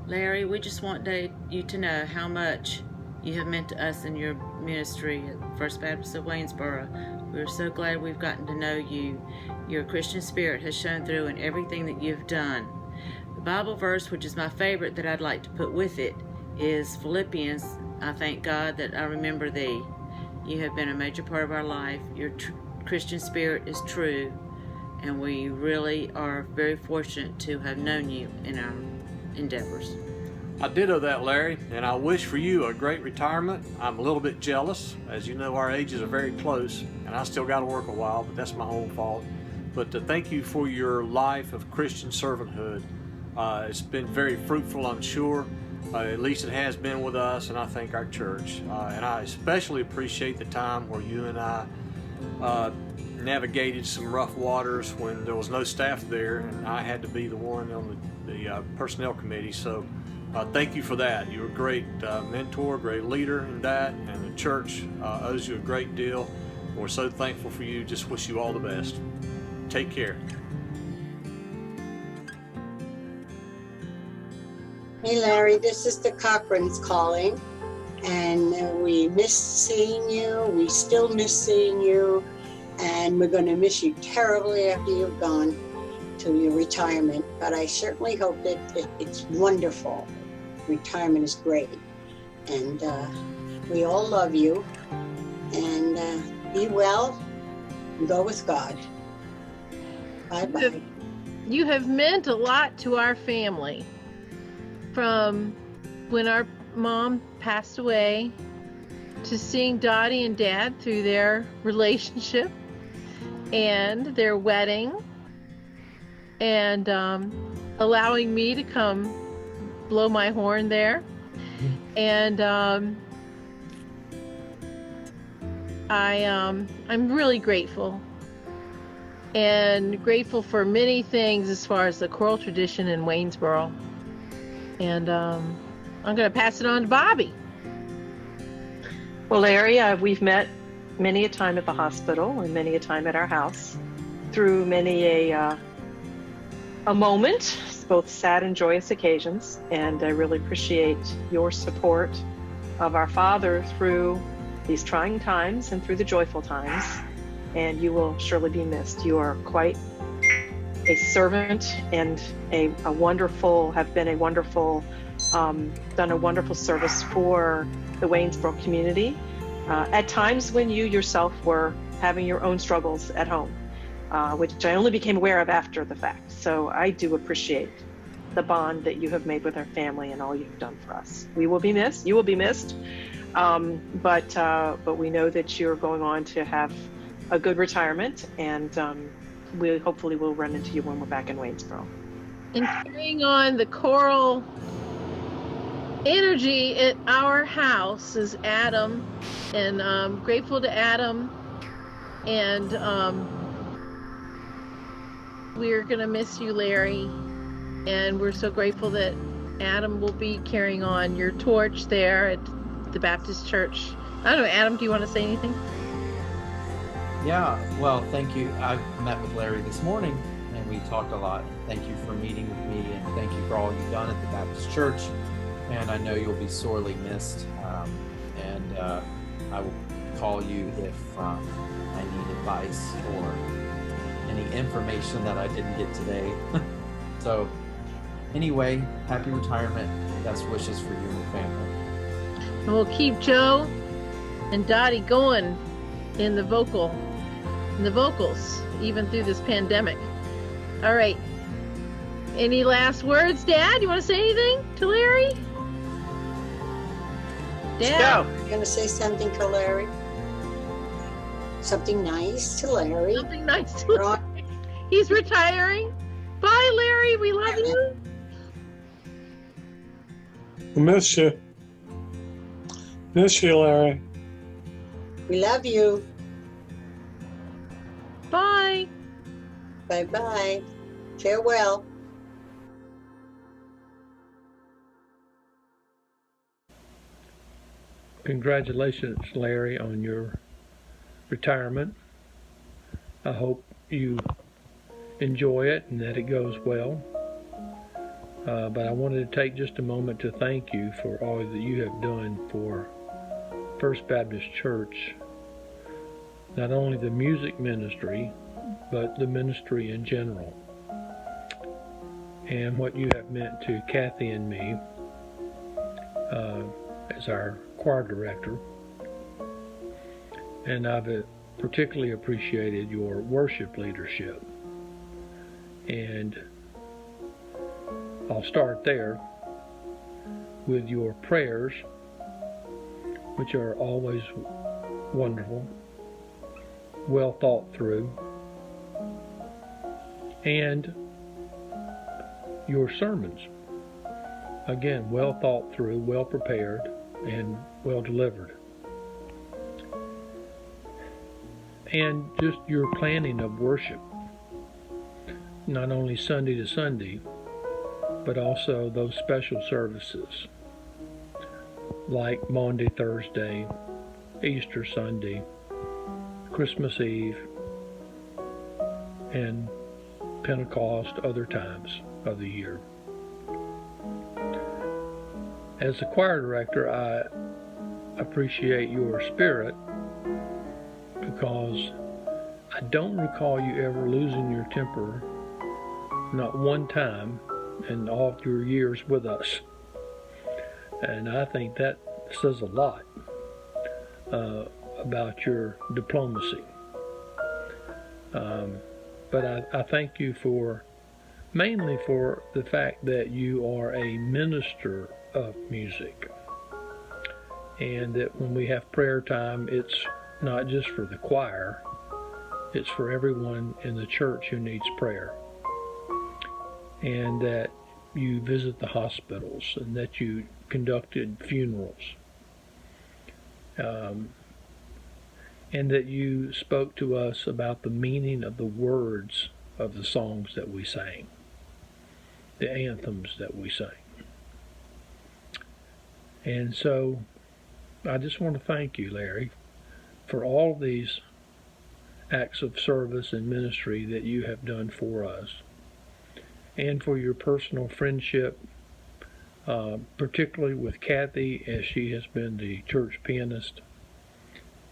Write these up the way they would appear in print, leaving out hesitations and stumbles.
Larry, we just want you to know how much you have meant to us in your ministry at First Baptist of Waynesboro. We're so glad we've gotten to know you. Your Christian spirit has shown through in everything that you've done. The Bible verse, which is my favorite that I'd like to put with it, is Philippians. I thank God that I remember thee. You have been a major part of our life. Your Christian spirit is true, and we really are very fortunate to have known you in our endeavors. I ditto that, Larry, and I wish for you a great retirement. I'm a little bit jealous. As you know, our ages are very close, and I still got to work a while, but that's my own fault. But to thank you for your life of Christian servanthood. It's been very fruitful, I'm sure. At least it has been with us, and I thank our church. And I especially appreciate the time where you and I navigated some rough waters when there was no staff there, and I had to be the one on the personnel committee. So thank you for that. You're a great mentor, great leader in that, and the church owes you a great deal. We're so thankful for you. Just wish you all the best. Take care. Hey Larry, this is the Cochran's calling, and we miss seeing you. We still miss seeing you, and we're going to miss you terribly after you've gone to your retirement. But I certainly hope that it's wonderful. Retirement is great, and we all love you. And be well, and go with God. Bye-bye. You have meant a lot to our family. From when our mom passed away, to seeing Dottie and Dad through their relationship and their wedding, and allowing me to come blow my horn there. And I'm really grateful, and grateful for many things as far as the choral tradition in Waynesboro. And I'm going to pass it on to Bobby. Well, Larry, we've met many a time at the hospital and many a time at our house through many a moment, both sad and joyous occasions. And I really appreciate your support of our father through these trying times and through the joyful times. And you will surely be missed. You are quite a servant and a wonderful, have been a wonderful, done a wonderful service for the Waynesboro community. At times when you yourself were having your own struggles at home, which I only became aware of after the fact. So I do appreciate the bond that you have made with our family and all you've done for us. We will be missed. You will be missed. But we know that you're going on to have a good retirement, and we hopefully will run into you when we're back in Waynesboro. And carrying on the choral energy at our house is Adam, and I'm grateful to Adam, and we're gonna miss you, Larry, and we're so grateful that Adam will be carrying on your torch there at the Baptist Church. I don't know, Adam, do you want to say anything? Yeah, well, thank you. I met with Larry this morning, and we talked a lot. Thank you for meeting with me, and thank you for all you've done at the Baptist Church. And I know you'll be sorely missed. And I will call you if I need advice or any information that I didn't get today. So, anyway, happy retirement. Best wishes for you and your family. And we'll keep Joe and Dottie going in the vocals, even through this pandemic. All right. Any last words, Dad? You want to say anything to Larry? Dad? No. You're going to say something to Larry? Something nice to Larry? Something nice to Larry. He's retiring. Bye, Larry. We love you. I miss you. Miss you, Larry. We love you. Bye. Bye-bye. Farewell. Congratulations, Larry, on your retirement. I hope you enjoy it and that it goes well. But I wanted to take just a moment to thank you for all that you have done for First Baptist Church, not only the music ministry, but the ministry in general, and what you have meant to Kathy and me as our choir director. And I've particularly appreciated your worship leadership. And I'll start there with your prayers, which are always wonderful, well thought through, and your sermons, again, well thought through, well prepared, and well delivered. And just your planning of worship, not only Sunday to Sunday, but also those special services like Maundy Thursday, Easter Sunday, Christmas Eve, and Pentecost, other times of the year. As a choir director, I appreciate your spirit because I don't recall you ever losing your temper, not one time in all of your years with us. And I think that says a lot about your diplomacy. But I thank you mainly for the fact that you are a minister of music, and that when we have prayer time, it's not just for the choir, it's for everyone in the church who needs prayer, and that you visit the hospitals, and that you conducted funerals, and that you spoke to us about the meaning of the words of the songs that we sang, the anthems that we sang. And so I just want to thank you, Larry, for all these acts of service and ministry that you have done for us, and for your personal friendship, particularly with Kathy, as she has been the church pianist,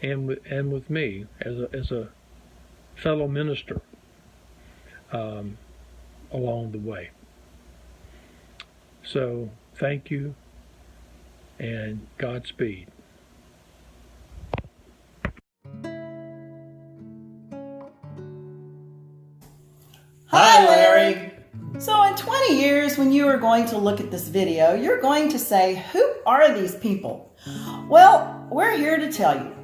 and with me as a fellow minister along the way. So thank you, and Godspeed. Hi, Larry. So in 20 years, when you are going to look at this video, you're going to say, who are these people? Well, we're here to tell you.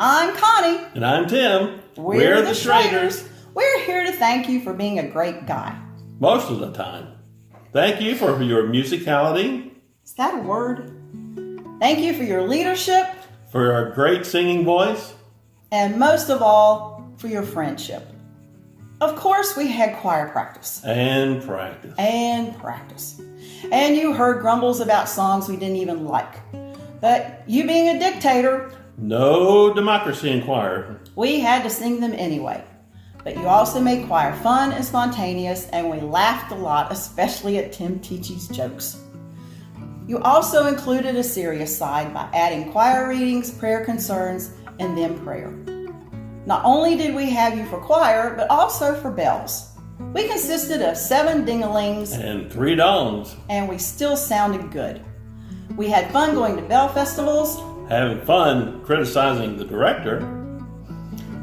I'm Connie. And I'm Tim. We're the Schraders. We're here to thank you for being a great guy. Most of the time. Thank you for your musicality. Is that a word? Thank you for your leadership. For your great singing voice. And most of all, for your friendship. Of course, we had choir practice. And practice. And practice. And you heard grumbles about songs we didn't even like. But you being a dictator, no democracy in choir. We had to sing them anyway. But you also made choir fun and spontaneous, and we laughed a lot, especially at Tim Ticci's jokes. You also included a serious side by adding choir readings, prayer concerns, and then prayer. Not only did we have you for choir, but also for bells. We consisted of 7 ding-a-lings and 3 dongs, and we still sounded good. We had fun going to bell festivals, having fun criticizing the director.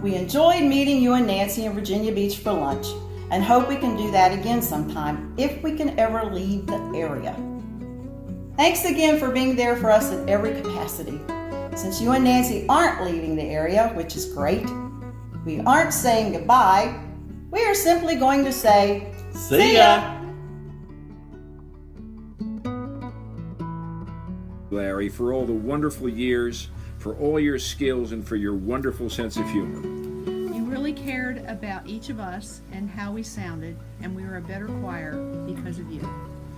We enjoyed meeting you and Nancy in Virginia Beach for lunch, and hope we can do that again sometime if we can ever leave the area. Thanks again for being there for us in every capacity. Since you and Nancy aren't leaving the area, which is great, we aren't saying goodbye. We are simply going to say, see ya! Larry, for all the wonderful years, for all your skills, and for your wonderful sense of humor. You really cared about each of us and how we sounded, and we were a better choir because of you.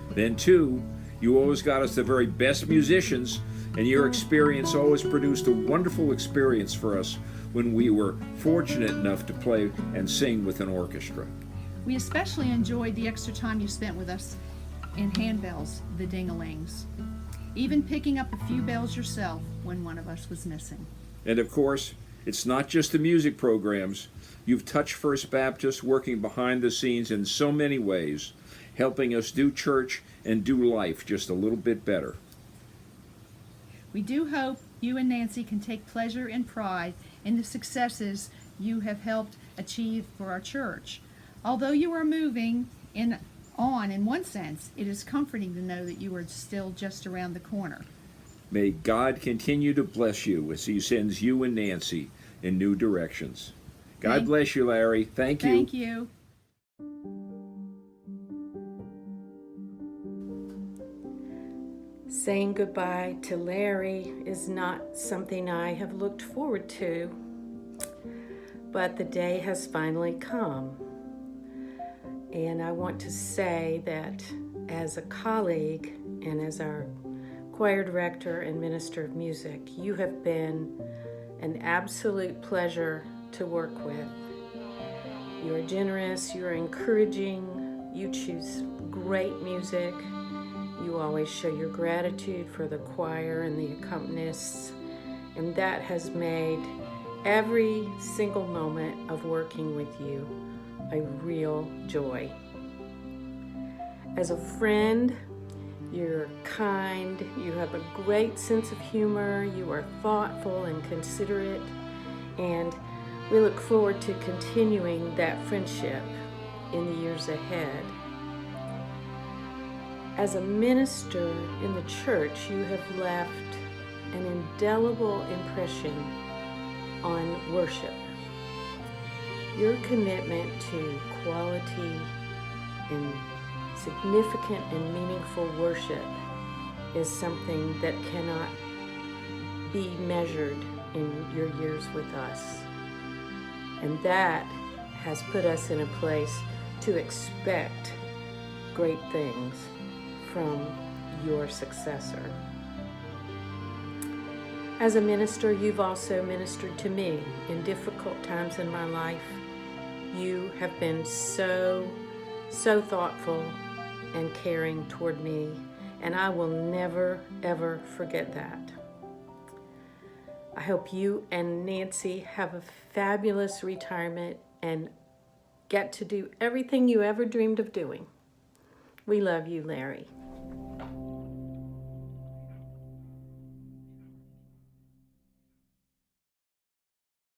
Then, too, you always got us the very best musicians, and your experience always produced a wonderful experience for us when we were fortunate enough to play and sing with an orchestra. We especially enjoyed the extra time you spent with us and handbells, the ding-a-lings. Even picking up a few bells yourself when one of us was missing. And of course, it's not just the music programs. You've touched First Baptist working behind the scenes in so many ways, helping us do church and do life just a little bit better. We do hope you and Nancy can take pleasure and pride in the successes you have helped achieve for our church. Although you are moving on in one sense, it is comforting to know that you are still just around the corner. May God continue to bless you as He sends you and Nancy in new directions. God bless you, Larry. Thank you. Thank you. Saying goodbye to Larry is not something I have looked forward to, but the day has finally come. And I want to say that as a colleague and as our choir director and minister of music, you have been an absolute pleasure to work with. You are generous, you are encouraging, you choose great music. You always show your gratitude for the choir and the accompanists, and that has made every single moment of working with you a real joy. As a friend, you're kind, you have a great sense of humor, you are thoughtful and considerate, and we look forward to continuing that friendship in the years ahead. As a minister in the church, you have left an indelible impression on worship. Your commitment to quality and significant and meaningful worship is something that cannot be measured in your years with us. And that has put us in a place to expect great things from your successor. As a minister, you've also ministered to me in difficult times in my life. You have been so thoughtful and caring toward me, and I will never, ever forget that. I hope you and Nancy have a fabulous retirement and get to do everything you ever dreamed of doing. We love you, Larry.